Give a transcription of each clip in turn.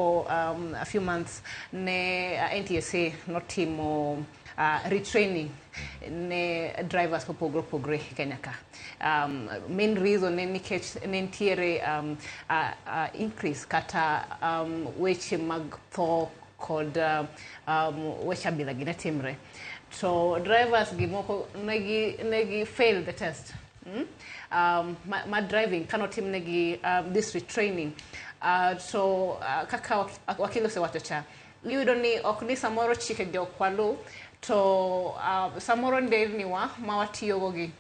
moko a few months ne NTSA notimo retraining ne drivers popogre Kenya ka. Main reason ne nikech ne ntiere increase kata weche mag tho kod weche abila gi timre. So drivers gi moko negi fail the test. My driving cannot team negi this retraining. So kaka wakilo se watocha. Yudo ni okni samoro chike jo kwalu to samoro nderniwa mawatiyo gogi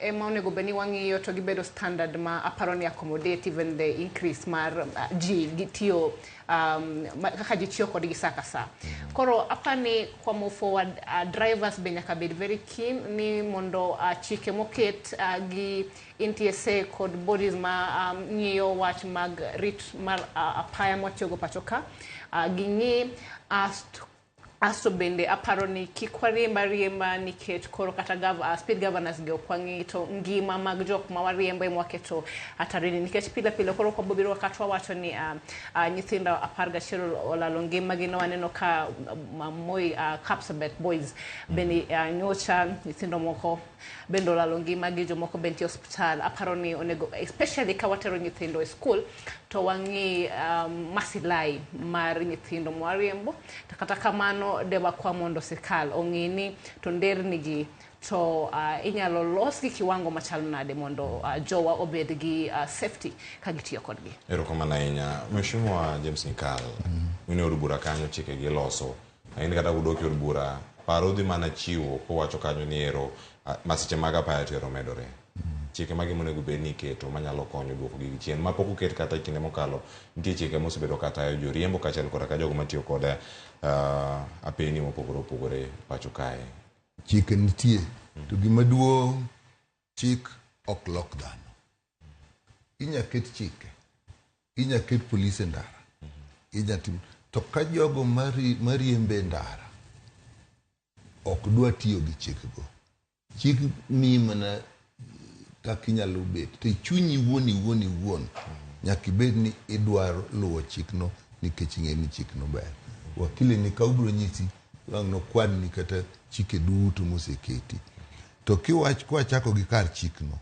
ema onego beni wangiyo to gibedo standard ma aparoni accommodate even the increase mar G gitiyo kaka jitiyo kod gisaka sa. Koro apani kwa move forward drivers be nyaka bed very keen ni mondo chike moket gi NTSA kod bodies ma ngiyo wach mag rit mar apaya motiyo go pachoka gingi asto bende aparoni kikwariemba nikech koro kata speed governors go kwangi to ngima mag jok ma wariemba mwaketo atarini nikech pila koro kwa bobiro wakatwa wacho ni nyithinda aparga shiro olalo ngima gino waneno ka moi Kapsabet boys beni nyocha nyithindo moko bendo olalo ngima gi jomoko benti hospital aparoni onego especially ka watero nyithindo e school to wangi masilai mar nyithindo mwariembo kata kamano deba kwa mondo sekal ongini to nderni gi to inyalo los gi kiwango machal nade mondo jowa obed gi safety kagitiyo kodgi. Erokamano ahinya Mheshimiwa James Nikal. Mine od bura kanyo chike gi loso. Aini kata udoki od bura paro dhi mana chiwo kowacho kanyo ni ero masiche mag apaya tero medore. Chike magi monego bed ni keto manyalo konyo duoko gi chien mapok oket kata kinde mokalo nitie chike mosebedo kata joriembo kaachiel koda ka jogo matiyo koda apeni mopogore pacho kae. Chike nitie to gima duong' chik ok lok dhano. Inya ket chike, inya ket polisi ndara, inya tim to ka jogo mariembe ndara ok dwa tiyo gi chikgo. Chik mi mana kaka inyalo bet to chunyi wuon nyaka ibed ni idwaro luwo chikno nikech ing'e ni chikno ber. Wakili ni ka ubro nyisi wang' no kwan ni kata chike duto moseketi to kiwach kwa chako gi kar chikno